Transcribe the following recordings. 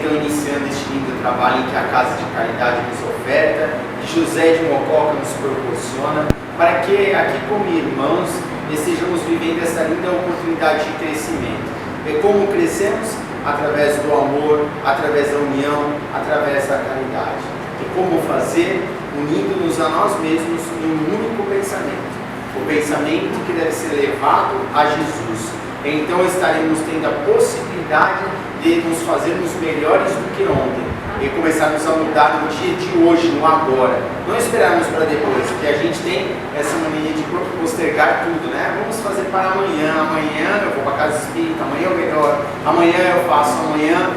então iniciando este lindo trabalho que a Casa de Caridade nos oferta, que José de Mococa nos proporciona, para que aqui como irmãos estejamos vivendo essa linda oportunidade de crescimento. E como crescemos? Através do amor, através da união, através da caridade. E como fazer? Unindo-nos a nós mesmos em um único pensamento. O pensamento que deve ser levado a Jesus. Então estaremos tendo a possibilidade de nos fazermos melhores do que ontem e começarmos a mudar no dia de hoje, no agora. Não esperarmos para depois, porque a gente tem essa mania de postergar tudo, né? Vamos fazer para amanhã, amanhã eu vou para a casa espírita, amanhã eu melhoro, amanhã eu faço, amanhã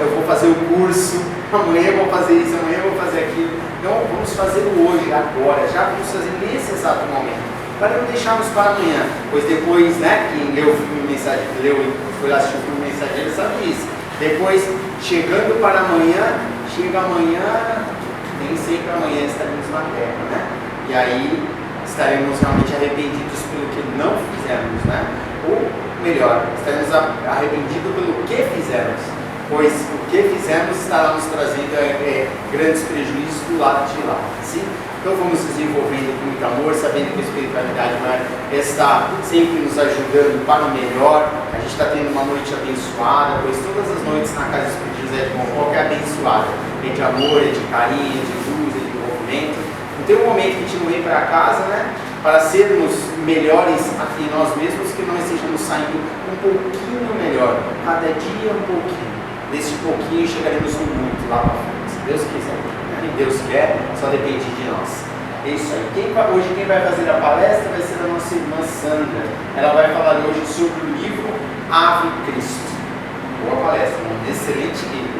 eu vou fazer o curso, amanhã eu vou fazer isso, amanhã eu vou fazer aquilo. Então vamos fazer o hoje, agora, já vamos fazer nesse exato momento, para não deixarmos para amanhã, pois depois, né, quem leu o filme Mensagem, foi lá assistir o filme Mensageiro, sabe isso. Depois, chegando para amanhã, chega amanhã, nem sempre amanhã estaremos na terra, né? E aí estaremos realmente arrependidos pelo que não fizemos, né? Ou melhor, estaremos arrependidos pelo que fizemos, pois o que fizemos estará nos trazendo grandes prejuízos do lado de lá, sim? Então vamos desenvolvendo com muito amor, sabendo que a espiritualidade vai estar sempre nos ajudando para o melhor. A gente está tendo uma noite abençoada, pois todas as noites na Casa Espírita José de Mococa é abençoada. É de amor, é de carinho, é de luz, é de envolvimento. Não tem um momento que a gente não vem para casa, né? Para sermos melhores aqui nós mesmos, que nós estejamos saindo um pouquinho melhor. Cada dia um pouquinho. Nesse pouquinho chegaremos muito lá para frente, se Deus quiser. Deus quer, só depende de nós. É isso aí. Hoje quem vai fazer a palestra vai ser a nossa irmã Sandra. Ela vai falar hoje sobre o livro Ave Cristo. Boa palestra, um excelente livro.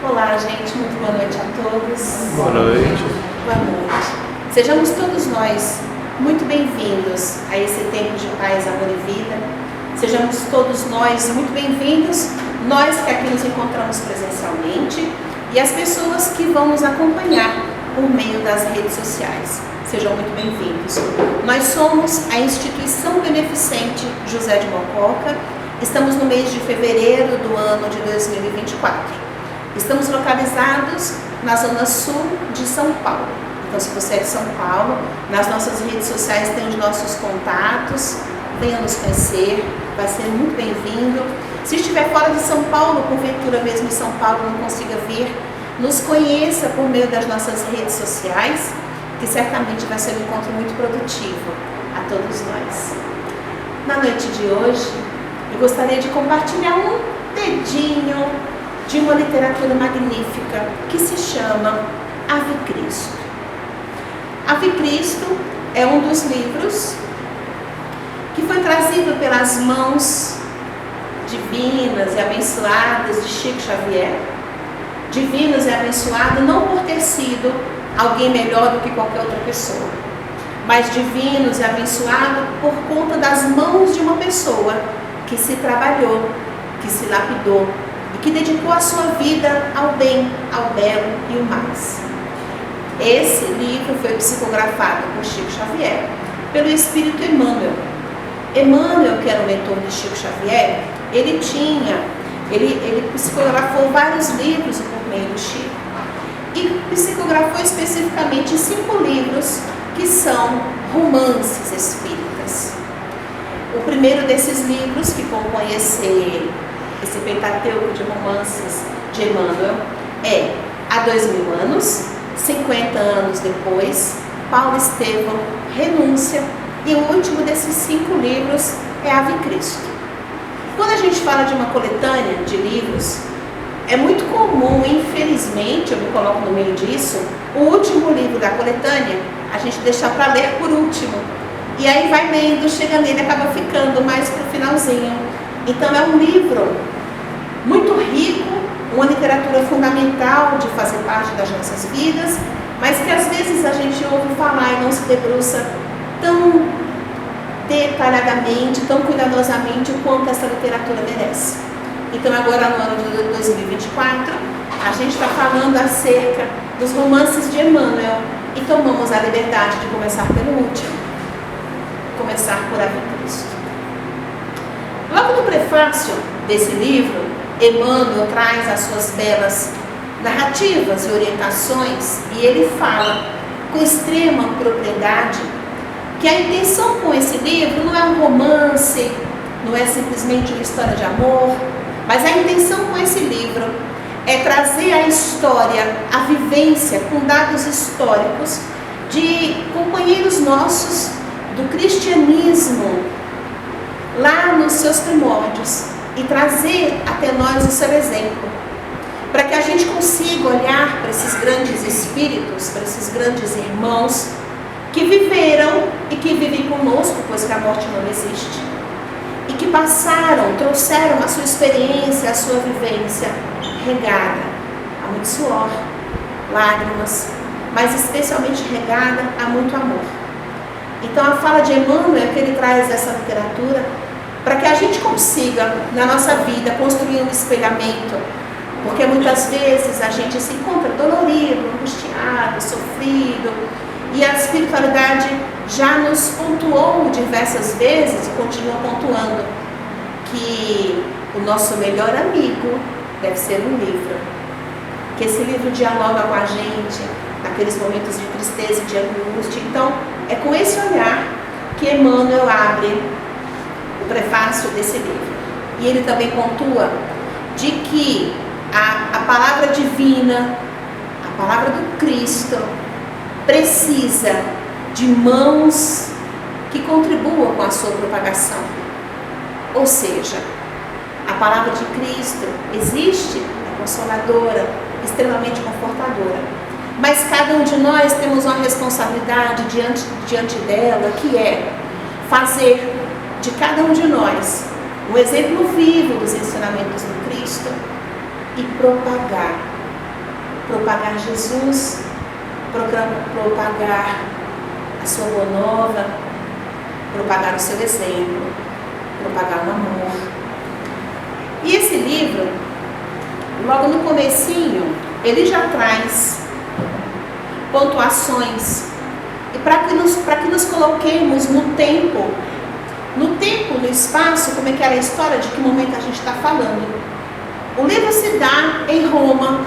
Olá, gente, muito boa noite a todos. Boa noite. Boa noite. Sejamos todos nós muito bem-vindos a esse tempo de paz, amor e vida. Sejamos todos nós muito bem-vindos, nós que aqui nos encontramos presencialmente, e as pessoas que vão nos acompanhar por meio das redes sociais. Sejam muito bem-vindos. Nós somos a Instituição Beneficente José de Mococa. Estamos no mês de fevereiro do ano de 2024. Estamos localizados na zona sul de São Paulo. Então, se você é de São Paulo, nas nossas redes sociais tem os nossos contatos. Venha nos conhecer, vai ser muito bem-vindo. Se estiver fora de São Paulo, porventura mesmo em São Paulo não consiga vir, nos conheça por meio das nossas redes sociais, que certamente vai ser um encontro muito produtivo a todos nós. Na noite de hoje, eu gostaria de compartilhar um dedinho de uma literatura magnífica que se chama Ave Cristo. Ave Cristo é um dos livros que foi trazido pelas mãos divinas e abençoadas de Chico Xavier. Divinas e abençoado não por ter sido alguém melhor do que qualquer outra pessoa, mas divinos e abençoado por conta das mãos de uma pessoa que se trabalhou, que se lapidou e que dedicou a sua vida ao bem, ao belo e o mais. Esse livro foi psicografado por Chico Xavier pelo Espírito Emmanuel. Emmanuel, que era o mentor de Chico Xavier, ele psicografou vários livros por meio do Chico e psicografou especificamente 5 livros que são romances espíritas. O primeiro desses livros, que compõe esse pentateuco de romances de Emmanuel, é Há 2000 anos, 50 anos depois, Paulo Estevão, Renúncia, e o último desses 5 livros é Ave Cristo. Quando a gente fala de uma coletânea de livros, é muito comum, infelizmente, eu me coloco no meio disso, o último livro da coletânea a gente deixar para ler por último. E aí vai lendo, chega nele e acaba ficando mais para o finalzinho. Então é um livro muito rico, uma literatura fundamental de fazer parte das nossas vidas, mas que às vezes a gente ouve falar e não se debruça tão detalhadamente, tão cuidadosamente quanto essa literatura merece. Então agora no ano de 2024, a gente está falando acerca dos romances de Emmanuel e tomamos a liberdade de começar pelo último, começar por Ave Cristo. Logo no prefácio desse livro, Emmanuel traz as suas belas narrativas e orientações, e ele fala com extrema propriedade que a intenção com esse livro não é um romance, não é simplesmente uma história de amor, mas a intenção com esse livro é trazer a história, a vivência com dados históricos de companheiros nossos do cristianismo lá nos seus primórdios e trazer até nós o seu exemplo, para que a gente consiga olhar para esses grandes espíritos, para esses grandes irmãos que viveram e que vivem conosco, pois que a morte não existe, e que passaram, trouxeram a sua experiência, a sua vivência regada a muito suor, lágrimas, mas especialmente regada a muito amor. Então a fala de Emmanuel é que ele traz essa literatura para que a gente consiga, na nossa vida, construir um espelhamento, porque muitas vezes a gente se encontra dolorido, angustiado, sofrido, e a espiritualidade já nos pontuou diversas vezes e continua pontuando que o nosso melhor amigo deve ser um livro, que esse livro dialoga com a gente naqueles momentos de tristeza e de angústia. Então é com esse olhar que Emmanuel abre o prefácio desse livro, e ele também pontua de que a palavra divina, a palavra do Cristo, precisa de mãos que contribuam com a sua propagação. Ou seja, a palavra de Cristo existe, é consoladora, extremamente confortadora, mas cada um de nós temos uma responsabilidade diante dela, que é fazer de cada um de nós um exemplo vivo dos ensinamentos do Cristo e propagar Jesus, propagar a sua boa nova, propagar o seu exemplo, propagar o amor. E esse livro, logo no comecinho, ele já traz pontuações, e para que nos coloquemos no tempo, no espaço, como é que era a história, de que momento a gente está falando. O livro se dá em Roma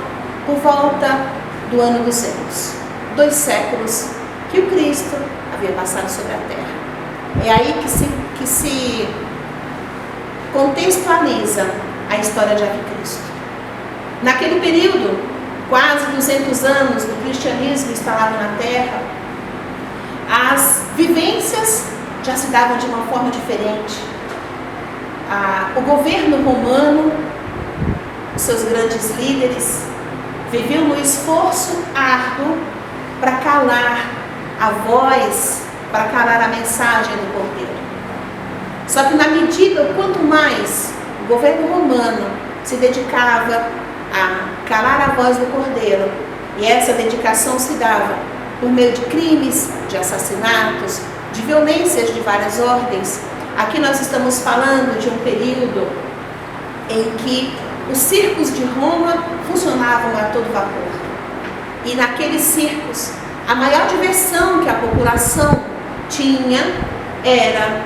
por volta do ano 200, 2 séculos que o Cristo havia passado sobre a terra. É aí que se contextualiza a história de Ave Cristo. Naquele período, quase 200 anos do cristianismo instalado na terra, as vivências já se davam de uma forma diferente. O governo romano, os seus grandes líderes, viviam no esforço árduo para calar a voz, para calar a mensagem do Cordeiro. Só que na medida, quanto mais o governo romano se dedicava a calar a voz do Cordeiro, e essa dedicação se dava por meio de crimes, de assassinatos, de violências de várias ordens. Aqui nós estamos falando de um período em que os circos de Roma funcionavam a todo vapor. E naqueles circos, a maior diversão que a população tinha era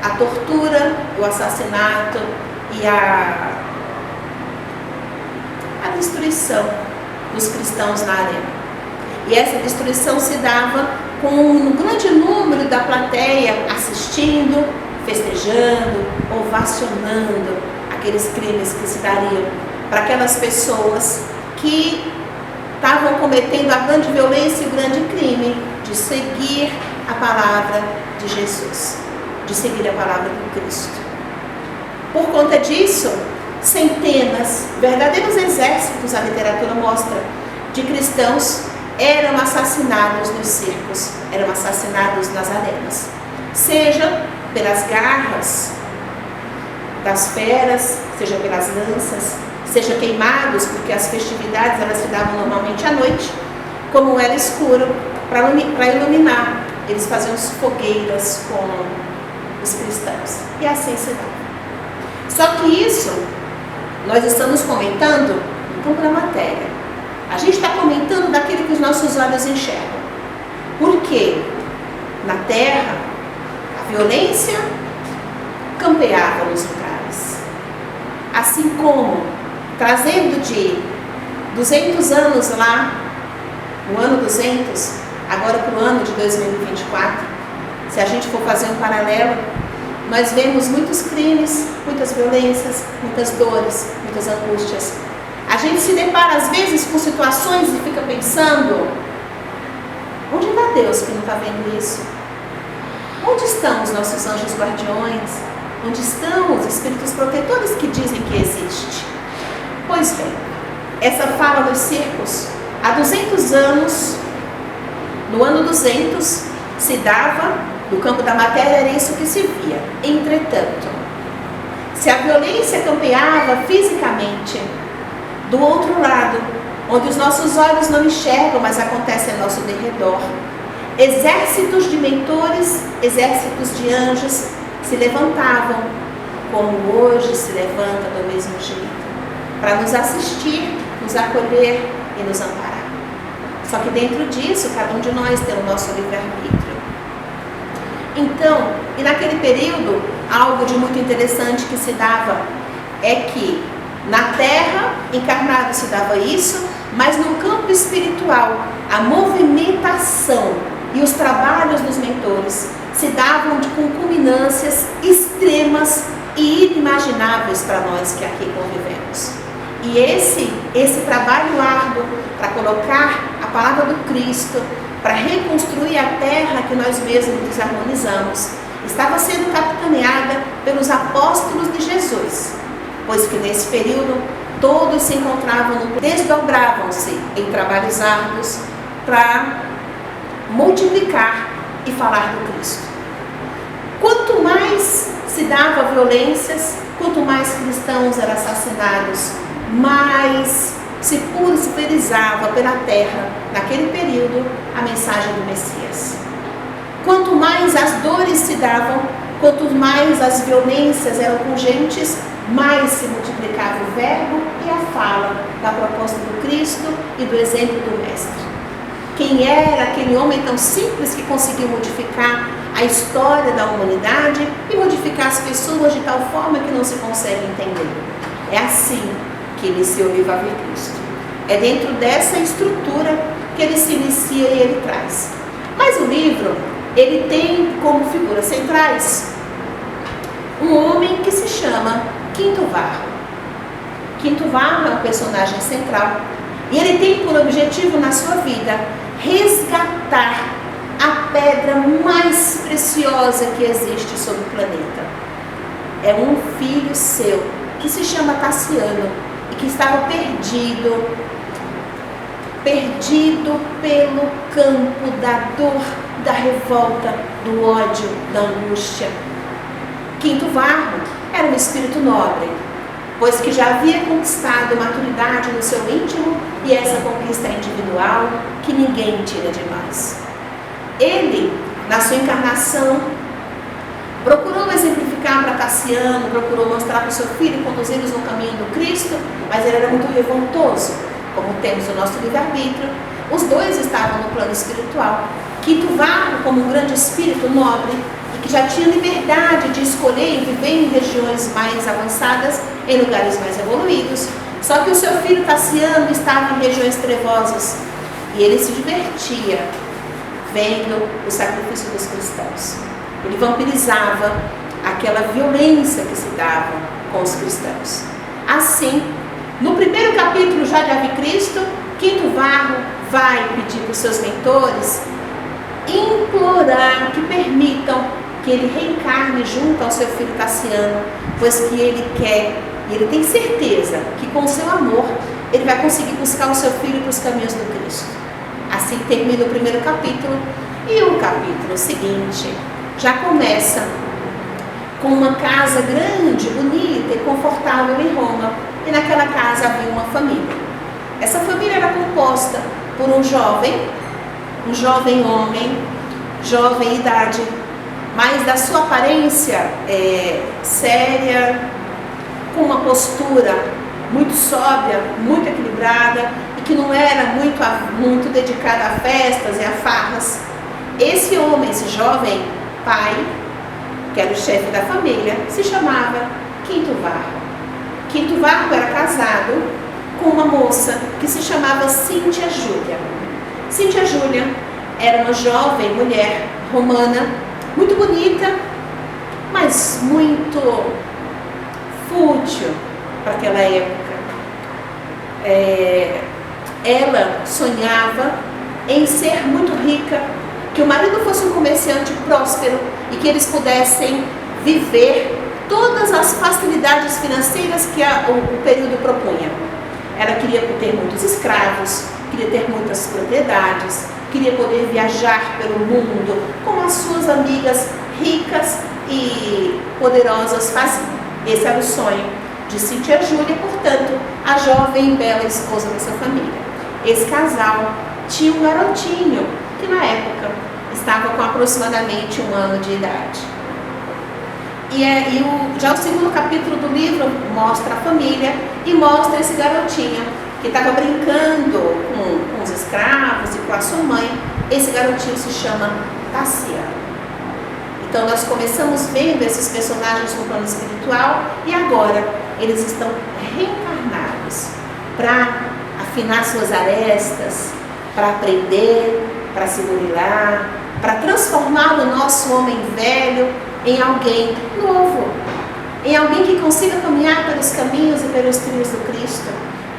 a tortura, o assassinato e a destruição dos cristãos na arena. E essa destruição se dava com um grande número da plateia assistindo, festejando, ovacionando aqueles crimes que se dariam para aquelas pessoas que estavam cometendo a grande violência e o grande crime de seguir a palavra de Jesus, de seguir a palavra do Cristo. Por conta disso, centenas, verdadeiros exércitos, a literatura mostra, de cristãos eram assassinados nos circos, eram assassinados nas arenas, seja pelas garras das feras, seja pelas lanças, seja queimados, porque as festividades elas se davam normalmente à noite, como era escuro, para iluminar, eles faziam fogueiras com os cristãos, e assim se dava. Só que isso nós estamos comentando da matéria. A gente está comentando daquilo que os nossos olhos enxergam. Porque na terra, a violência campeava nos lugares. Assim como trazendo de 200 anos lá, no ano 200, agora para o ano de 2024, se a gente for fazer um paralelo, nós vemos muitos crimes, muitas violências, muitas dores, muitas angústias. A gente se depara às vezes com situações e fica pensando: onde está Deus que não está vendo isso? Onde estão os nossos anjos guardiões? Onde estão os espíritos protetores que dizem que existe? Pois bem, essa fala dos circos, há 200 anos, no ano 200, se dava, no campo da matéria era isso que se via. Entretanto, se a violência campeava fisicamente, do outro lado, onde os nossos olhos não enxergam, mas acontece ao nosso derredor, exércitos de mentores, exércitos de anjos se levantavam, como hoje se levanta do mesmo jeito, para nos assistir, nos acolher e nos amparar. Só que dentro disso, cada um de nós tem o nosso livre-arbítrio. Então, e naquele período, algo de muito interessante que se dava é que na Terra, encarnado se dava isso, mas no campo espiritual, a movimentação e os trabalhos dos mentores se davam com culminâncias extremas e inimagináveis para nós que aqui convivemos. E esse trabalho árduo para colocar a palavra do Cristo, para reconstruir a terra que nós mesmos desarmonizamos, estava sendo capitaneada pelos apóstolos de Jesus, pois que nesse período todos se encontravam, desdobravam-se em trabalhos árduos para multiplicar e falar do Cristo. Quanto mais se dava violências, quanto mais cristãos eram assassinados, mais se pulverizava pela terra, naquele período, a mensagem do Messias. Quanto mais as dores se davam, quanto mais as violências eram pungentes, mais se multiplicava o verbo e a fala da proposta do Cristo e do exemplo do Mestre. Quem era aquele homem tão simples que conseguiu modificar a história da humanidade e modificar as pessoas de tal forma que não se consegue entender? É assim que iniciou o Viva a Cristo. É dentro dessa estrutura que ele se inicia e ele traz. Mas o livro, ele tem como figuras centrais um homem que se chama Quinto Varro. Quinto Varro é um personagem central e ele tem por objetivo na sua vida resgatar a pedra mais preciosa que existe sobre o planeta. É um filho seu que se chama Cassiano e que estava perdido pelo campo da dor, da revolta, do ódio, da angústia. Quinto Varro era um espírito nobre, pois que já havia conquistado maturidade no seu íntimo e essa conquista é individual que ninguém tira de nós. Ele, na sua encarnação, procurou exemplificar para Cassiano, procurou mostrar para o seu filho, conduzi-los no caminho do Cristo, mas ele era muito revoltoso. Como temos o nosso livre-arbítrio, os dois estavam no plano espiritual. Quinto Varro, como um grande espírito nobre, e que já tinha liberdade de escolher e viver em regiões mais avançadas, em lugares mais evoluídos, só que o seu filho Cassiano estava em regiões trevosas, e ele se divertia vendo o sacrifício dos cristãos. Ele vampirizava aquela violência que se dava com os cristãos. Assim, no primeiro capítulo já de Ave Cristo, Quinto Varro vai pedir para os seus mentores implorar que permitam que ele reencarne junto ao seu filho Cassiano, pois que ele quer, e ele tem certeza que com o seu amor ele vai conseguir buscar o seu filho para os caminhos do Cristo. Assim termina o primeiro capítulo, e o capítulo seguinte já começa com uma casa grande, bonita e confortável em Roma, e naquela casa havia uma família. Essa família era composta por um jovem homem, jovem idade, mas da sua aparência séria, com uma postura muito sóbria, muito equilibrada, e que não era muito dedicada a festas e a farras. Esse homem, esse jovem pai, que era o chefe da família, se chamava Quinto Varro. Quinto Varro era casado com uma moça que se chamava Cíntia Júlia. Cíntia Júlia era uma jovem mulher romana, muito bonita, mas muito fútil para aquela época. Ela sonhava em ser muito rica, que o marido fosse um comerciante próspero e que eles pudessem viver todas as facilidades financeiras que o período propunha. Ela queria ter muitos escravos, queria ter muitas propriedades, queria poder viajar pelo mundo como as suas amigas ricas e poderosas faziam. Esse era o sonho de Cíntia Júlia, portanto, a jovem e bela esposa dessa família. Esse casal tinha um garotinho que na época estava com aproximadamente 1 ano de idade. Já o segundo capítulo do livro mostra a família e mostra esse garotinho que estava brincando com os escravos e com a sua mãe. Esse garotinho se chama Tassiano. Então nós começamos vendo esses personagens no plano espiritual e agora eles estão reencarnados para afinar suas arestas, para aprender, para se burilar, para transformar o nosso homem velho em alguém novo, em alguém que consiga caminhar pelos caminhos e pelos trilhos do Cristo,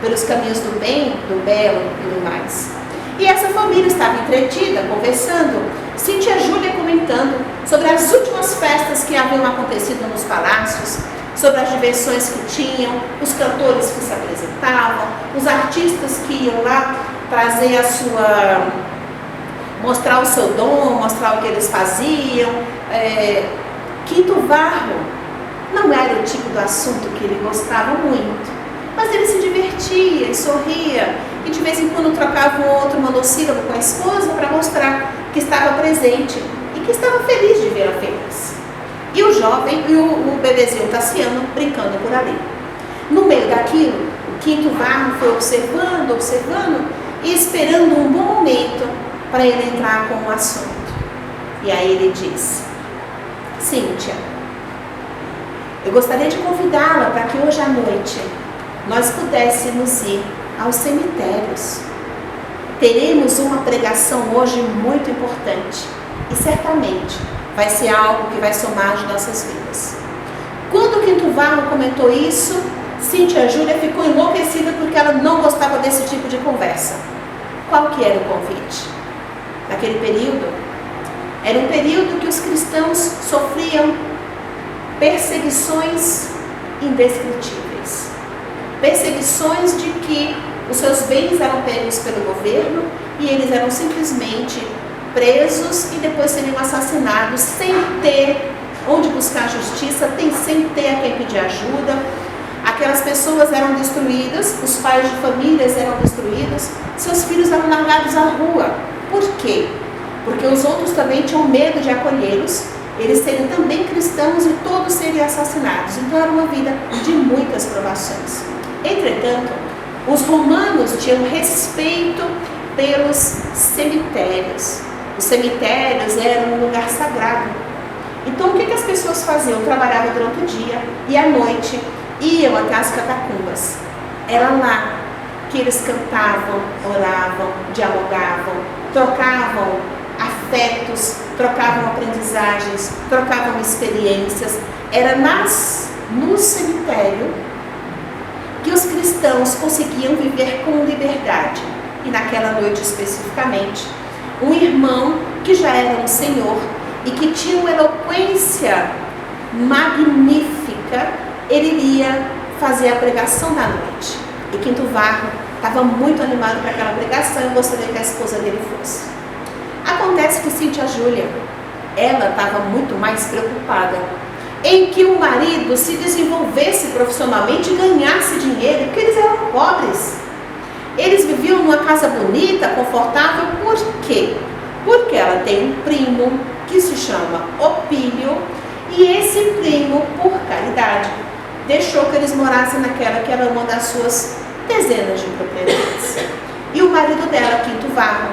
pelos caminhos do bem, do belo e do mais. E essa família estava entretida, conversando, Cíntia Júlia comentando sobre as últimas festas que haviam acontecido nos palácios, sobre as diversões que tinham, os cantores que se apresentavam, os artistas que iam lá trazer mostrar o seu dom, mostrar o que eles faziam. Quinto Varro não era o tipo do assunto que ele gostava muito, mas ele se divertia e sorria e de vez em quando trocava um outro monossílabo com a esposa para mostrar que estava presente e que estava feliz de vê-la feliz. E o jovem e o bebezinho Tassiano brincando por ali. No meio daquilo, o Quinto Varro foi observando e esperando um bom momento para ele entrar com o assunto. E aí ele disse: Cíntia, eu gostaria de convidá-la para que hoje à noite nós pudéssemos ir aos cemitérios. Teremos uma pregação hoje muito importante e certamente vai ser algo que vai somar as nossas vidas. Quando o Quinto Varro comentou isso, Cíntia Júlia ficou enlouquecida porque ela não gostava desse tipo de conversa. Qual que era o convite? Naquele período, era um período que os cristãos sofriam perseguições indescritíveis. Perseguições de que os seus bens eram pegos pelo governo e eles eram simplesmente presos e depois seriam assassinados sem ter onde buscar justiça, sem ter a quem pedir ajuda. Aquelas pessoas eram destruídas, os pais de famílias eram destruídos, seus filhos eram largados à rua. Por quê? Porque os outros também tinham medo de acolhê-los, eles seriam também cristãos e todos seriam assassinados. Então era uma vida de muitas provações. Entretanto, os romanos tinham respeito pelos cemitérios. Os cemitérios eram um lugar sagrado. Então o que as pessoas faziam? Trabalhavam durante o dia e à noite iam até as catacumbas. Era lá que eles cantavam, oravam, dialogavam, trocavam afetos, trocavam aprendizagens, trocavam experiências. Era no cemitério que os cristãos conseguiam viver com liberdade. E naquela noite especificamente, um irmão que já era um senhor e que tinha uma eloquência magnífica, ele iria fazer a pregação da noite. E Quinto Varro estava muito animado para aquela pregação e gostaria que a esposa dele fosse. Acontece que Cíntia Júlia, ela estava muito mais preocupada em que o marido se desenvolvesse profissionalmente e ganhasse dinheiro, porque eles eram pobres. Eles viviam numa casa bonita, confortável. Por quê? Porque ela tem um primo que se chama Opílio, e esse primo, por caridade, deixou que eles morassem naquela que era uma das suas dezenas de propriedades. E o marido dela, Quinto Varro,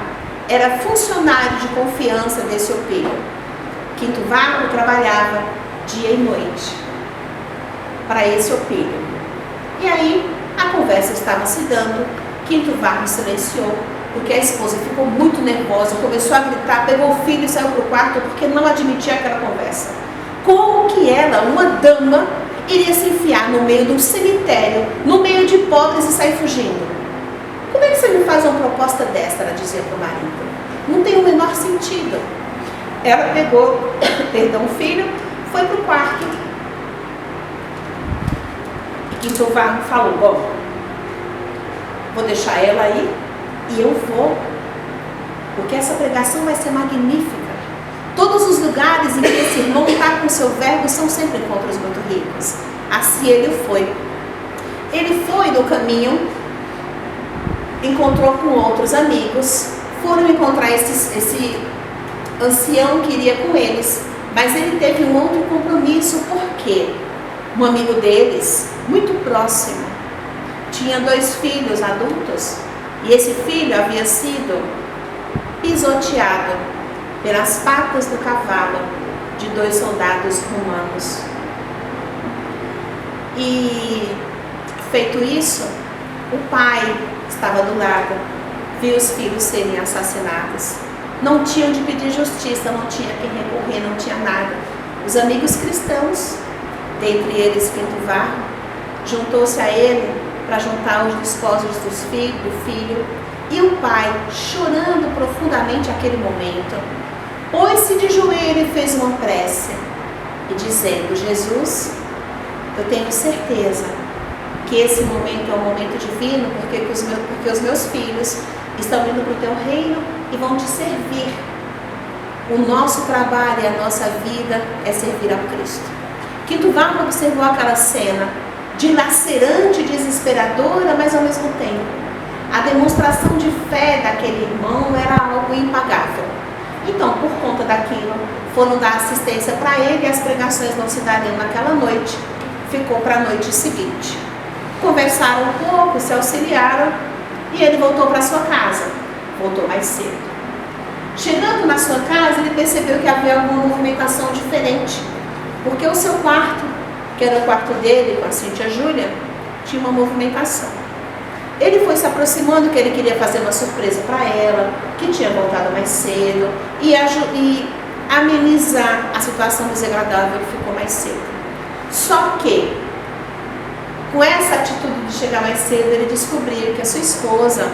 era funcionário de confiança desse Opílio. Quinto Varro trabalhava dia e noite para esse Opílio. E aí a conversa estava se dando, Quinto Varro silenciou, porque a esposa ficou muito nervosa, começou a gritar, pegou o filho e saiu para o quarto porque não admitia aquela conversa. Como que ela, uma dama, iria se enfiar no meio de um cemitério, no meio de pobres e sair fugindo? Como é que você me faz uma proposta dessa? Ela dizia para o marido. Não tem o menor sentido. Ela pegou, o filho, foi para o quarto. E Quinto Varro falou, bom, vou deixar ela aí e eu vou, porque essa pregação vai ser magnífica. Todos os lugares em que esse irmão está com o seu verbo são sempre encontros muito ricos. Assim ele foi. Ele foi no caminho, encontrou com outros amigos, foram encontrar esse ancião que iria com eles, mas ele teve um outro compromisso, porque um amigo deles, muito próximo, tinha 2 filhos adultos, e esse filho havia sido pisoteado pelas patas do cavalo de 2 soldados romanos. E feito isso, o pai estava do lado, viu os filhos serem assassinados. Não tinha onde pedir justiça, não tinha quem recorrer, não tinha nada. Os amigos cristãos, dentre eles Quinto Varro, juntou-se a ele para juntar os despojos do filho, e o pai, chorando profundamente aquele momento, pôs-se de joelho e fez uma prece, e dizendo, Jesus, eu tenho certeza que esse momento é um momento divino, porque os meus filhos estão indo para o teu reino e vão te servir. O nosso trabalho e a nossa vida é servir ao Cristo. Quinto Varro observou aquela cena, dilacerante, desesperadora, mas ao mesmo tempo, a demonstração de fé daquele irmão era algo impagável. Então, por conta daquilo, foram dar assistência para ele e as pregações não se dariam naquela noite. Ficou para a noite seguinte. Conversaram um pouco, se auxiliaram e ele voltou para sua casa. Voltou mais cedo. Chegando na sua casa, ele percebeu que havia alguma movimentação diferente, porque o seu quarto, que era o quarto dele com a Cíntia Júlia, tinha uma movimentação. Ele foi se aproximando, que ele queria fazer uma surpresa para ela, que tinha voltado mais cedo, e amenizar a situação desagradável que ficou mais cedo. Só que, com essa atitude de chegar mais cedo, ele descobriu que a sua esposa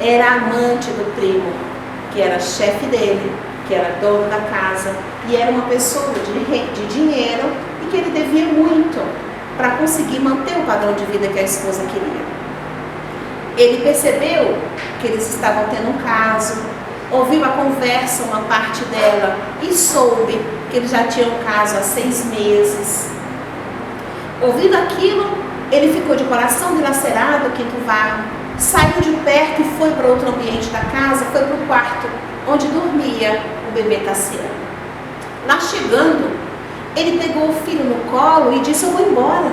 era amante do primo, que era chefe dele, que era dono da casa, e era uma pessoa de dinheiro e que ele devia muito para conseguir manter o padrão de vida que a esposa queria. Ele percebeu que eles estavam tendo um caso, ouviu a conversa, uma parte dela, e soube que eles já tinham um caso há 6 meses. Ouvindo aquilo, ele ficou de coração dilacerado, Quinto Varro, saiu de perto e foi para outro ambiente da casa, foi para o quarto onde dormia o bebê Tassiano. Lá chegando, ele pegou o filho no colo e disse, eu vou embora.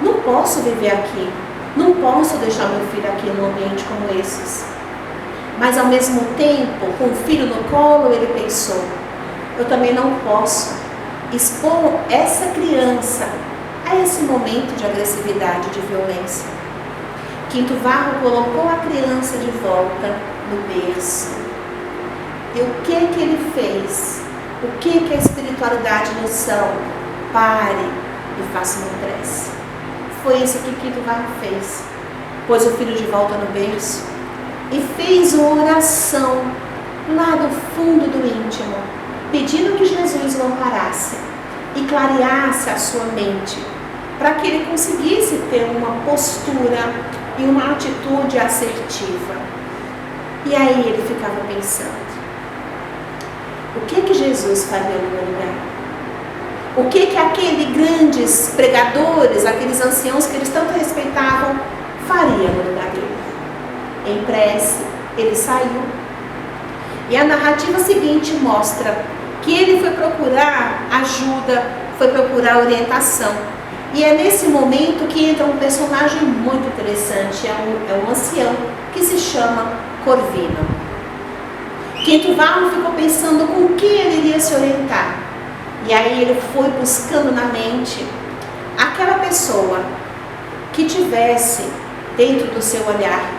Não posso viver aqui. Não posso deixar meu filho aqui num ambiente como esses. Mas ao mesmo tempo, com o filho no colo, ele pensou, eu também não posso expor essa criança a esse momento de agressividade, de violência. Quinto Varro colocou a criança de volta no berço. E o que ele fez? O que a espiritualidade nos são? Pare e faça uma prece. Foi isso que Quinto Varro fez. Pôs o filho de volta no berço e fez uma oração lá do fundo do íntimo, pedindo que Jesus o amparasse e clareasse a sua mente, para que ele conseguisse ter uma postura e uma atitude assertiva. E aí ele ficava pensando, o que Jesus faria no meu lugar? O que aqueles grandes pregadores, aqueles anciãos que eles tanto respeitavam, faria no lugar dele? Em prece, ele saiu. E a narrativa seguinte mostra que ele foi procurar ajuda, foi procurar orientação. E é nesse momento que entra um personagem muito interessante, é um ancião que se chama Corvino. Quinto Varro ficou pensando com que ele iria se orientar. E aí ele foi buscando na mente aquela pessoa que tivesse dentro do seu olhar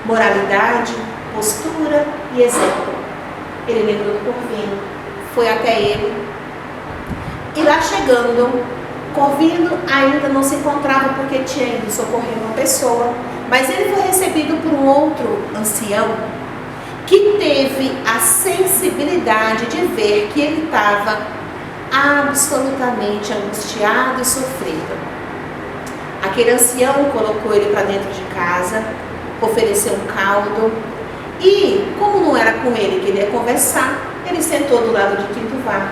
moralidade, postura e exemplo. Ele lembrou do Corvino, foi até ele, e lá chegando, Corvino ainda não se encontrava porque tinha ido socorrer uma pessoa, mas ele foi recebido por um outro ancião que teve a sensibilidade de ver que ele estava absolutamente angustiado e sofrido. Aquele ancião colocou ele para dentro de casa, ofereceu um caldo e, como não era com ele que ele ia conversar, ele sentou do lado de Quinto Varro,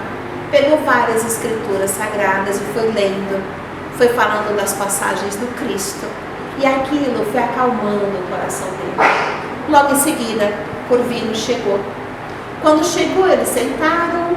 pegou várias escrituras sagradas e foi lendo, foi falando das passagens do Cristo, e aquilo foi acalmando o coração dele. Logo em seguida, Corvino chegou. Quando chegou, eles sentaram.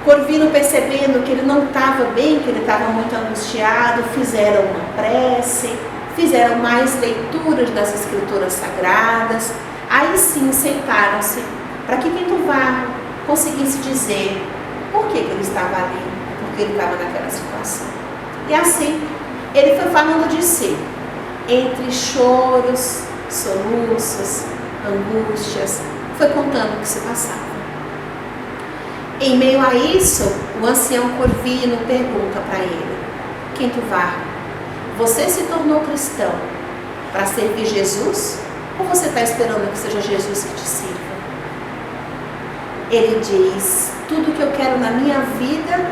Corvino, percebendo que ele não estava bem, que ele estava muito angustiado, fizeram uma prece, fizeram mais leituras das escrituras sagradas. Aí sim, sentaram-se para que Quinto Varro conseguisse dizer por que ele estava ali, porque ele estava naquela situação. E assim, ele foi falando de si, entre choros, soluços, angústias, foi contando o que se passava. Em meio a isso, o ancião Corvino pergunta para ele: Quinto Varro, você se tornou cristão para servir Jesus? Ou você está esperando que seja Jesus que te sirva? Ele diz: tudo que eu quero na minha vida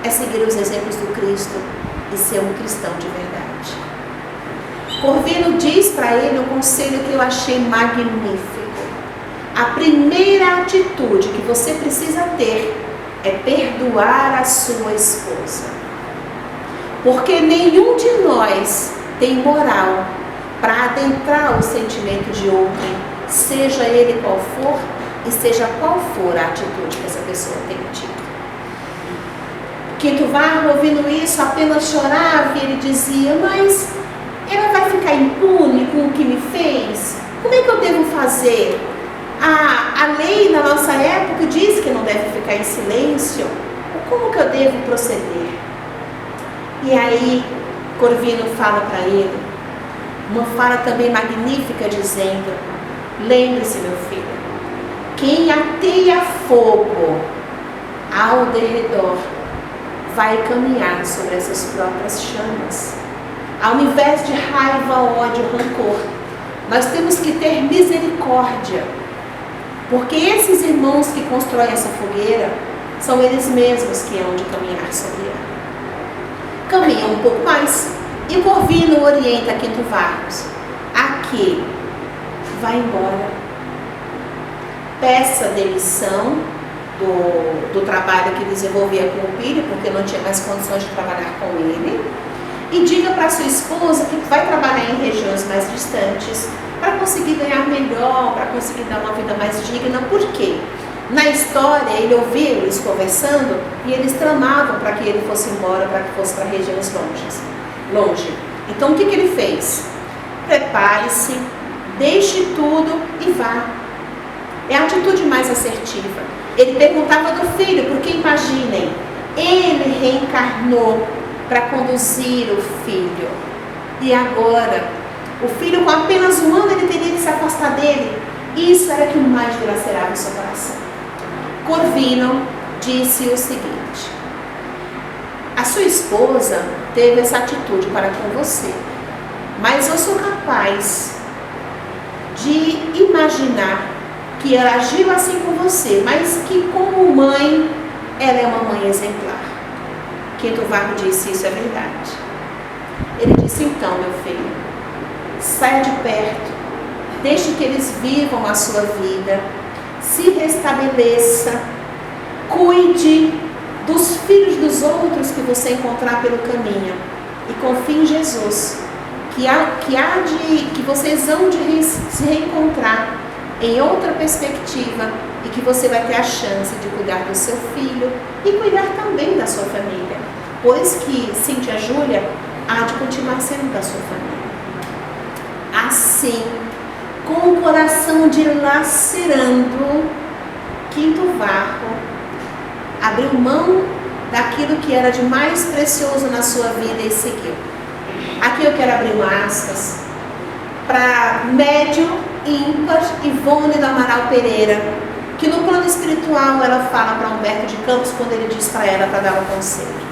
é seguir os exemplos do Cristo e ser um cristão de verdade. Corvino diz para ele um conselho que eu achei magnífico. A primeira atitude que você precisa ter é perdoar a sua esposa. Porque nenhum de nós tem moral para adentrar o sentimento de outrem, seja ele qual for e seja qual for a atitude que essa pessoa tem tido. Quinto Varro, ouvindo isso, apenas chorava e ele dizia: mas ela vai ficar impune com o que me fez? Como é que eu devo fazer? A lei na nossa época diz que não deve ficar em silêncio. Como que eu devo proceder? E aí Corvino fala para ele uma fala também magnífica, dizendo: lembre-se, meu filho, quem ateia fogo ao derredor vai caminhar sobre essas próprias chamas. Ao invés de raiva, ódio, rancor, nós temos que ter misericórdia, porque esses irmãos que constroem essa fogueira são eles mesmos que hão de caminhar sobre ela. Caminham um pouco mais e o Corvino orienta Quinto Varro: aqui, vai embora, peça demissão do trabalho que desenvolvia com o filho, porque não tinha mais condições de trabalhar com ele, e diga para sua esposa que vai trabalhar em regiões mais distantes para conseguir ganhar melhor, para conseguir dar uma vida mais digna. Por quê? Na história, ele ouviu eles conversando e eles tramavam para que ele fosse embora, para que fosse para regiões longe. Então, o que ele fez? Prepare-se, deixe tudo e vá. É a atitude mais assertiva. Ele perguntava do filho, porque imaginem, ele reencarnou para conduzir o filho. E agora, o filho com apenas 1 ano, ele teria que se afastar dele. Isso era que mais dilacerava o seu coração. Corvino disse o seguinte: a sua esposa teve essa atitude para com você, mas eu sou capaz de imaginar que ela agiu assim com você, mas que como mãe, ela é uma mãe exemplar. Quinto Varro disse: isso é verdade. Ele disse: então, meu filho, saia de perto, deixe que eles vivam a sua vida, se restabeleça, cuide dos filhos dos outros que você encontrar pelo caminho e confie em Jesus, que vocês hão de se reencontrar em outra perspectiva e que você vai ter a chance de cuidar do seu filho e cuidar também da sua família, pois que Cíntia Júlia há de continuar sendo da sua família. Assim, com o coração dilacerando, Quinto Varro abriu mão daquilo que era de mais precioso na sua vida e seguiu. Aqui eu quero abrir uma aspas para médium ímpar Ivone do Amaral Pereira, que no plano espiritual ela fala para Humberto de Campos quando ele diz para ela para dar um conselho.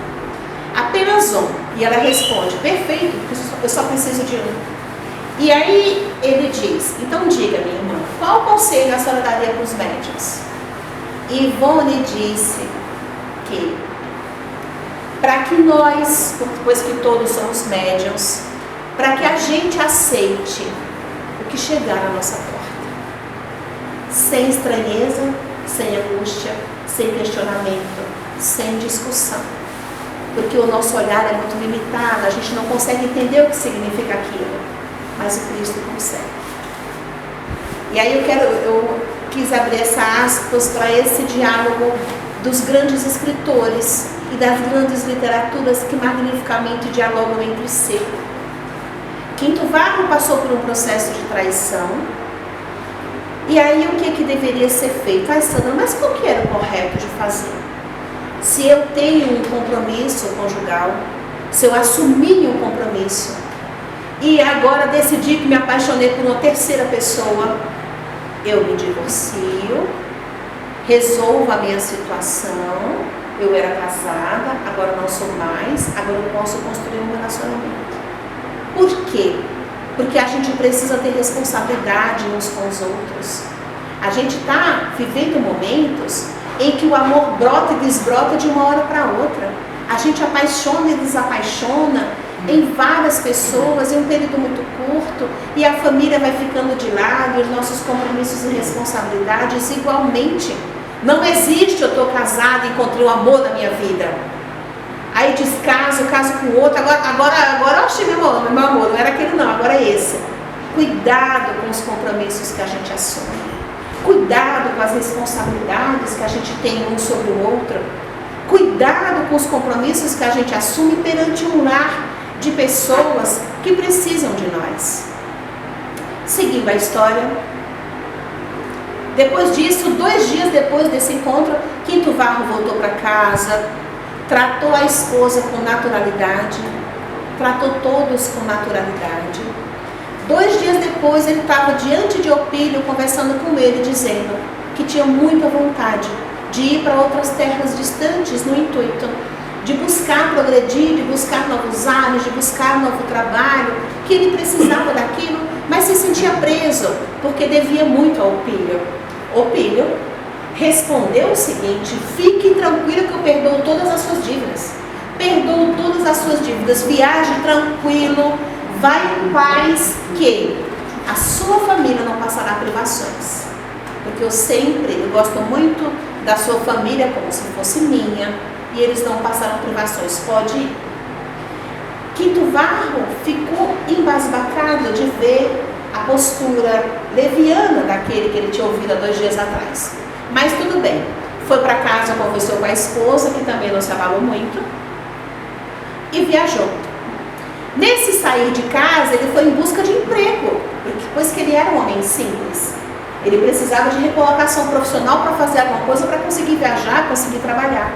Apenas um. E ela responde, perfeito, porque eu só preciso de um. E aí ele diz, então diga, minha irmã, qual conselho a senhora daria para os médiuns? E Ivone disse que para que nós, pois que todos somos médiuns, para que a gente aceite o que chegar à nossa porta, sem estranheza, sem angústia, sem questionamento, sem discussão, porque o nosso olhar é muito limitado, a gente não consegue entender o que significa aquilo, mas o Cristo consegue. E aí eu quis abrir essa aspas para esse diálogo dos grandes escritores e das grandes literaturas que magnificamente dialogam entre si. Quinto Varro passou por um processo de traição. E aí o que deveria ser feito? Ah, Sandra, mas qual que era o correto de fazer? Se eu tenho um compromisso conjugal, se eu assumi um compromisso e agora decidi que me apaixonei por uma terceira pessoa, eu me divorcio, resolvo a minha situação, eu era casada, agora não sou mais, agora eu posso construir um relacionamento. Por quê? Porque a gente precisa ter responsabilidade uns com os outros. A gente está vivendo momentos em que o amor brota e desbrota de uma hora para outra. A gente apaixona e desapaixona em várias pessoas em um período muito curto, e a família vai ficando de lado, e os nossos compromissos e responsabilidades igualmente. Não existe eu estou casada e encontrei o amor da minha vida. Aí descaso, caso com o outro, agora eu achei meu amor, não era aquele não, agora é esse. Cuidado com os compromissos que a gente assume. Cuidado com as responsabilidades que a gente tem um sobre o outro. Cuidado com os compromissos que a gente assume perante um lar de pessoas que precisam de nós. Seguindo a história, depois disso, 2 dias depois desse encontro, Quinto Varro voltou para casa, tratou a esposa com naturalidade, tratou todos com naturalidade. 2 dias depois, ele estava diante de Opílio, conversando com ele, dizendo que tinha muita vontade de ir para outras terras distantes, no intuito de buscar progredir, de buscar novos ares, de buscar novo trabalho, que ele precisava daquilo, mas se sentia preso, porque devia muito a Opílio. Opílio respondeu o seguinte: fique tranquilo que eu perdoo todas as suas dívidas. Perdoo todas as suas dívidas, viaje tranquilo, vai em paz, que a sua família não passará privações. Porque eu gosto muito da sua família como se fosse minha, e eles não passaram privações, pode ir. Quinto Varro ficou embasbacado de ver a postura leviana daquele que ele tinha ouvido há 2 dias atrás. Mas tudo bem, foi para casa, conversou com a esposa, que também não se abalou muito, e viajou. Nesse sair de casa, ele foi em busca de emprego, pois que ele era um homem simples. Ele precisava de recolocação profissional para fazer alguma coisa, para conseguir viajar, conseguir trabalhar.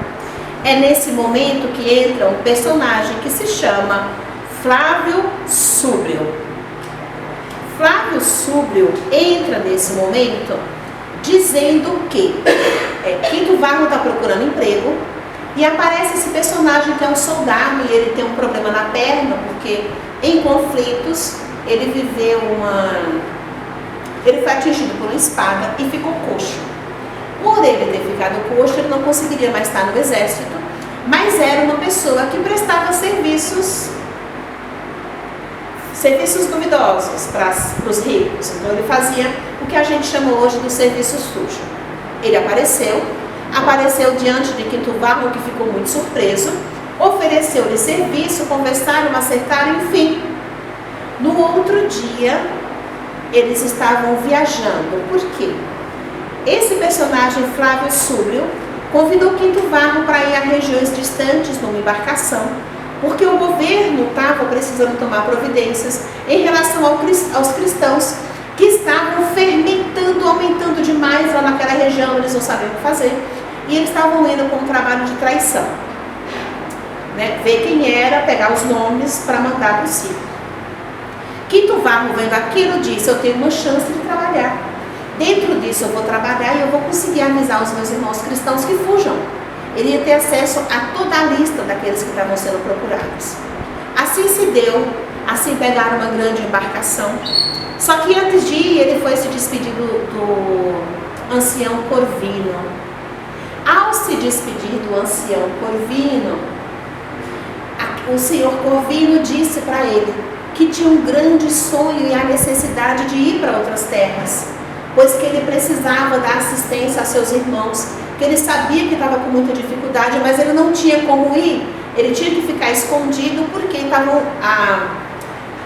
É nesse momento que entra um personagem que se chama Flávio Súbrio. Flávio Súbrio entra nesse momento dizendo que Quinto Varro está procurando emprego, e aparece esse personagem que é um soldado, e ele tem um problema na perna, porque em conflitos ele foi atingido por uma espada e ficou coxo. Por ele ter ficado coxo, ele não conseguiria mais estar no exército, mas era uma pessoa que prestava serviços duvidosos para os ricos. Então ele fazia o que a gente chama hoje do serviço sujo. Ele apareceu diante de Quinto Varro, que ficou muito surpreso, ofereceu-lhe serviço, conversaram, acertaram, enfim. No outro dia, eles estavam viajando. Por quê? Esse personagem, Flávio Súbrio, convidou Quinto Varro para ir a regiões distantes numa embarcação, porque o governo estava precisando tomar providências em relação aos cristãos que estavam fermentando, aumentando demais lá naquela região, eles não sabiam o que fazer, e eles estavam indo com um trabalho de traição. ver quem era, pegar os nomes para mandar para o circo. Quinto Varro, vendo aquilo, disse: eu tenho uma chance de trabalhar. Dentro disso eu vou trabalhar e eu vou conseguir avisar os meus irmãos cristãos que fujam. Ele ia ter acesso a toda a lista daqueles que estavam sendo procurados. Assim se deu, assim pegaram uma grande embarcação. Só que antes de ir, ele foi se despedir do ancião Corvino. Ao se despedir do ancião Corvino, o senhor Corvino disse para ele que tinha um grande sonho e a necessidade de ir para outras terras, pois que ele precisava dar assistência a seus irmãos, que ele sabia que estava com muita dificuldade, mas ele não tinha como ir, ele tinha que ficar escondido porque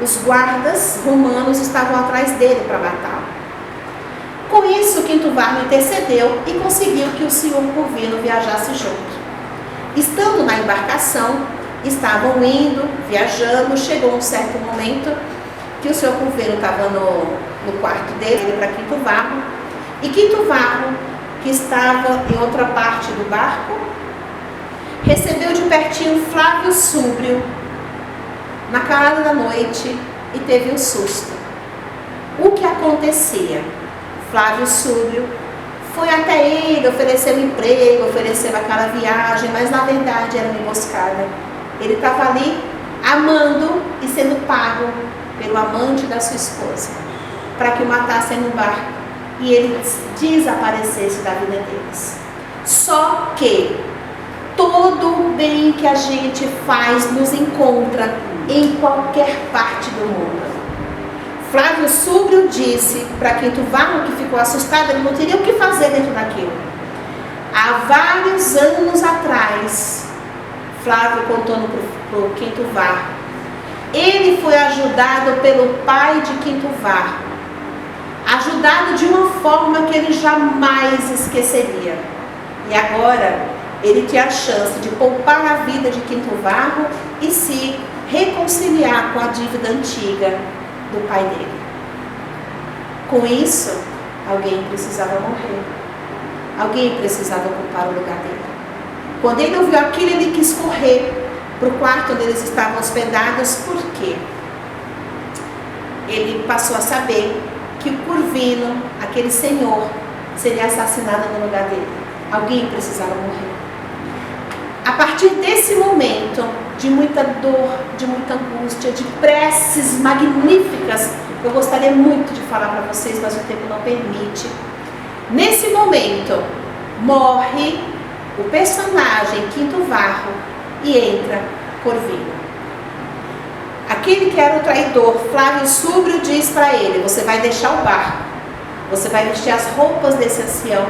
os guardas romanos estavam atrás dele para matá-lo. Com isso, Quinto Varro intercedeu e conseguiu que o senhor Corvino viajasse junto. Estando na embarcação, estavam indo, viajando, chegou um certo momento que o senhor Corvino estava no quarto dele para Quinto Varro, e Quinto Varro, que estava em outra parte do barco, recebeu de pertinho Flávio Súbrio na calada da noite e teve um susto. O que acontecia? Flávio Súbrio foi até ele, ofereceu emprego, ofereceu aquela viagem, mas na verdade era uma emboscada. Ele estava ali amando e sendo pago pelo amante da sua esposa, para que o matassem no barco e ele desaparecesse da vida deles. Só que todo o bem que a gente faz nos encontra em qualquer parte do mundo. Flávio Súbrio disse para Quinto Varro, que ficou assustado, ele não teria o que fazer dentro daquilo. Há vários anos atrás, Flávio contando para o Quinto Varro, ele foi ajudado pelo pai de Quinto Varro, ajudado de uma forma que ele jamais esqueceria. E agora ele tinha a chance de poupar a vida de Quinto Varro e se reconciliar com a dívida antiga do pai dele. Com isso, alguém precisava morrer. Alguém precisava ocupar o lugar dele. Quando ele ouviu aquilo, ele quis correr para o quarto onde eles estavam hospedados. Por quê? Ele passou a saber que o Corvino, aquele senhor, seria assassinado no lugar dele. Alguém precisava morrer. A partir desse momento, de muita dor, de muita angústia, de preces magníficas, eu gostaria muito de falar para vocês, mas o tempo não permite. Nesse momento, morre o personagem Quinto Varro e entra Corvino. Aquele que era o traidor, Flávio Súbrio, diz para ele: você vai deixar o barco, você vai vestir as roupas desse ancião.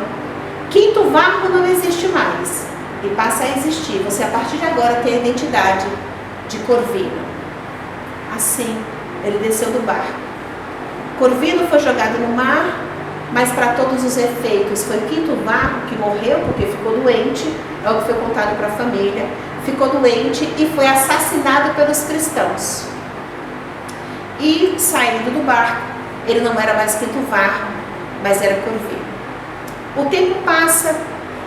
Quinto Varro não existe mais e passa a existir. Você a partir de agora tem a identidade de Corvino. Assim, ele desceu do barco. Corvino foi jogado no mar, mas para todos os efeitos foi Quinto Varro que morreu porque ficou doente, é o que foi contado para a família, ficou doente e foi assassinado pelos cristãos. E saindo do barco, ele não era mais Quinto Varro, mas era Corvino. O tempo passa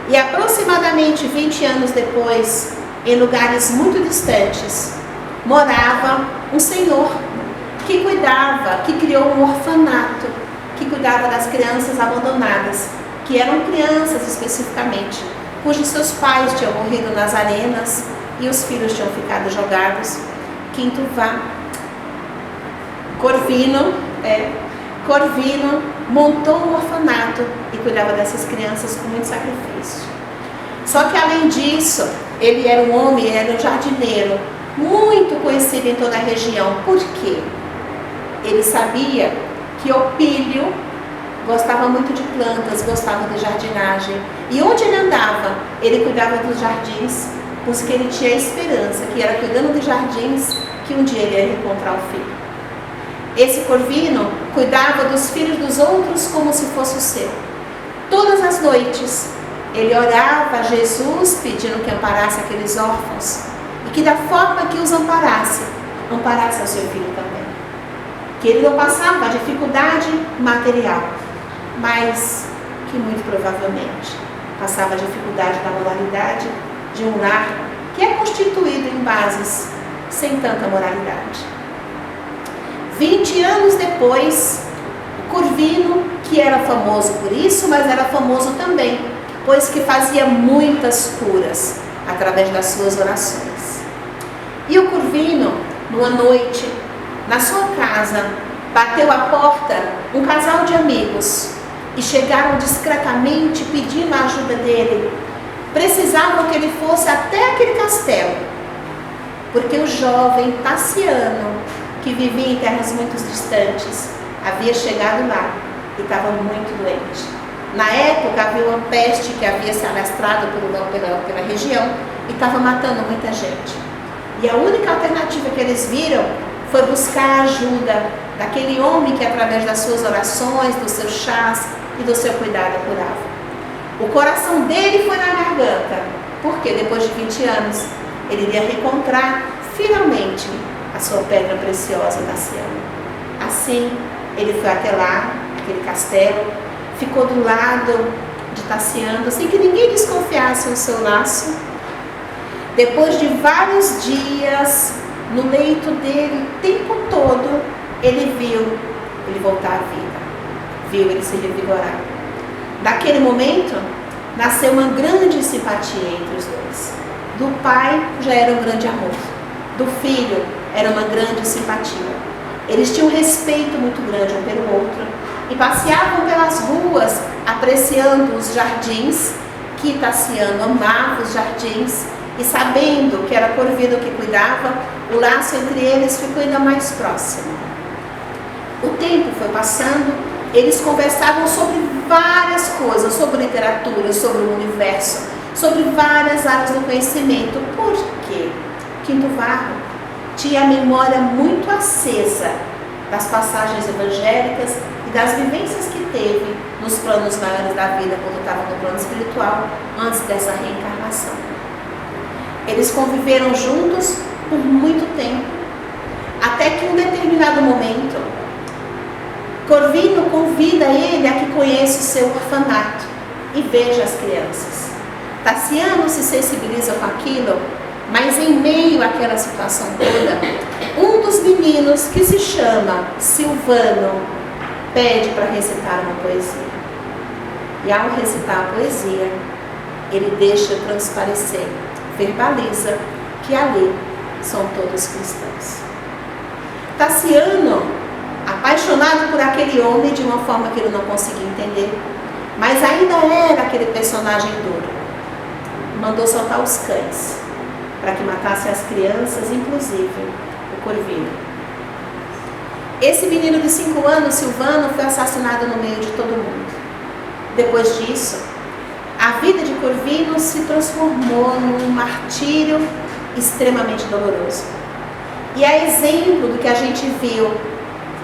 e aproximadamente 20 anos depois, em lugares muito distantes, morava um senhor que cuidava, que criou um orfanato, que cuidava das crianças abandonadas, que eram crianças especificamente, cujos seus pais tinham morrido nas arenas e os filhos tinham ficado jogados. Quinto Varro, Corvino montou um orfanato e cuidava dessas crianças com muito sacrifício. Só que além disso, ele era um homem, ele era um jardineiro, muito conhecido em toda a região. Por quê? Ele sabia que Opílio gostava muito de plantas, gostava de jardinagem. E onde ele andava, ele cuidava dos jardins, porque ele tinha a esperança que era cuidando de jardins que um dia ele ia encontrar o filho. Esse Corvino cuidava dos filhos dos outros como se fosse o seu. Todas as noites, ele orava a Jesus pedindo que amparasse aqueles órfãos e que da forma que os amparasse ao seu filho também. Que ele não passava dificuldade material, mas que muito provavelmente passava a dificuldade da moralidade de um lar que é constituído em bases sem tanta moralidade. 20 anos depois, Corvino, que era famoso por isso, mas era famoso também, pois que fazia muitas curas através das suas orações. E o Corvino, numa noite, na sua casa, bateu à porta um casal de amigos e chegaram discretamente pedindo a ajuda dele. Precisavam que ele fosse até aquele castelo, porque o jovem Tassiano, que vivia em terras muito distantes, havia chegado lá e estava muito doente. Na época havia uma peste que havia se alastrado pela região e estava matando muita gente. E a única alternativa que eles viram foi buscar a ajuda daquele homem que, através das suas orações, dos seus chás e do seu cuidado, curava. O coração dele foi na garganta, porque depois de 20 anos ele iria reencontrar finalmente a sua pedra preciosa, Tassiano. Assim, ele foi até lá, aquele castelo, ficou do lado de Tassiano, sem que ninguém desconfiasse do seu laço. Depois de vários dias no leito dele, o tempo todo, ele viu ele voltar à vida, viu ele se revigorar. Naquele momento, nasceu uma grande simpatia entre os dois. Do pai já era um grande amor, do filho era uma grande simpatia. Eles tinham um respeito muito grande um pelo outro e passeavam pelas ruas apreciando os jardins, que Tassiano amava os jardins, e sabendo que era Corvino que cuidava, o laço entre eles ficou ainda mais próximo. O tempo foi passando, eles conversavam sobre várias coisas, sobre literatura, sobre o universo, sobre várias áreas do conhecimento. Por quê? Quinto Varro tinha a memória muito acesa das passagens evangélicas e das vivências que teve nos planos maiores da vida, quando estava no plano espiritual, antes dessa reencarnação. Eles conviveram juntos por muito tempo, até que em um determinado momento, Corvino convida ele a que conheça o seu orfanato e veja as crianças. Tassiano se sensibiliza com aquilo, mas em meio àquela situação toda, um dos meninos, que se chama Silvano, pede para recitar uma poesia. E ao recitar a poesia, ele deixa transparecer, verbaliza que ali são todos cristãos. Tassiano, apaixonado por aquele homem de uma forma que ele não conseguia entender, mas ainda era aquele personagem duro, mandou soltar os cães para que matasse as crianças, inclusive o Corvino. Esse menino de 5 anos, Silvano, foi assassinado no meio de todo mundo. Depois disso, a vida de Corvino se transformou num martírio extremamente doloroso. E a exemplo do que a gente viu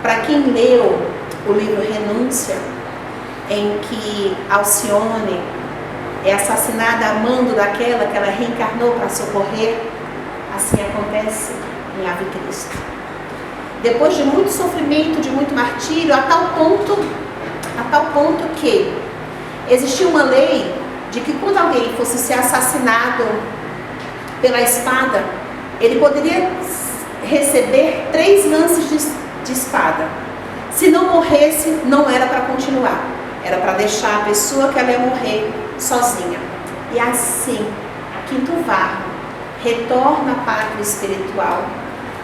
para quem leu o livro Renúncia, em que Alcione é assassinada a mando daquela que ela reencarnou para socorrer, assim acontece em Ave Cristo. Depois de muito sofrimento, de muito martírio, a tal ponto que existia uma lei de que quando alguém fosse ser assassinado pela espada, ele poderia receber 3 lances de espada. Se não morresse, não era para continuar, era para deixar a pessoa que ela ia morrer sozinha. E assim, Quinto Varro retorna à pátria espiritual,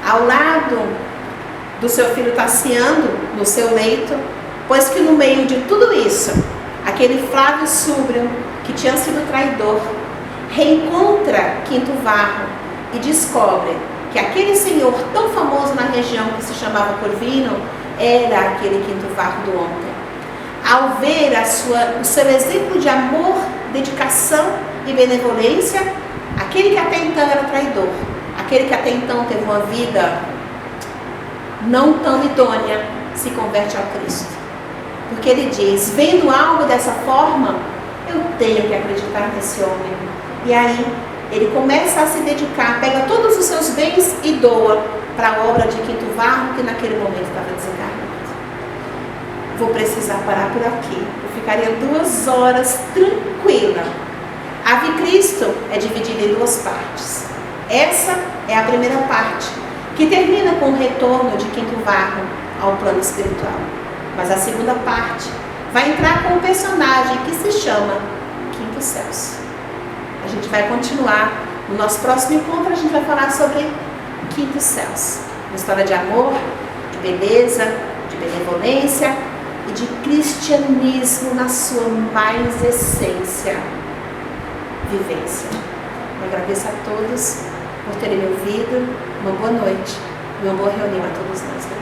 ao lado do seu filho Tassiano, no seu leito, pois que no meio de tudo isso, aquele Flávio Súbrio, que tinha sido traidor, reencontra Quinto Varro e descobre que aquele senhor tão famoso na região, que se chamava Corvino, era aquele Quinto Varro do ontem. Ao ver o seu exemplo de amor, dedicação e benevolência, aquele que até então era traidor, aquele que até então teve uma vida não tão idônea, se converte ao Cristo. Porque ele diz, vendo algo dessa forma, eu tenho que acreditar nesse homem. E aí, ele começa a se dedicar, pega todos os seus bens e doa para a obra de Quinto Varro, que naquele momento estava desencarnado. Vou precisar parar por aqui. Eu ficaria 2 horas tranquila. Ave Cristo é dividida em 2 partes. Essa é a primeira parte, que termina com o retorno de Quinto Varro ao plano espiritual. Mas a segunda parte vai entrar com um personagem que se chama Quinto Céus. A gente vai continuar no nosso próximo encontro. A gente vai falar sobre Quinto Céus, uma história de amor, de beleza, de benevolência e de cristianismo na sua mais essência, vivência. Eu agradeço a todos por terem me ouvido. Uma boa noite e uma boa reunião a todos nós.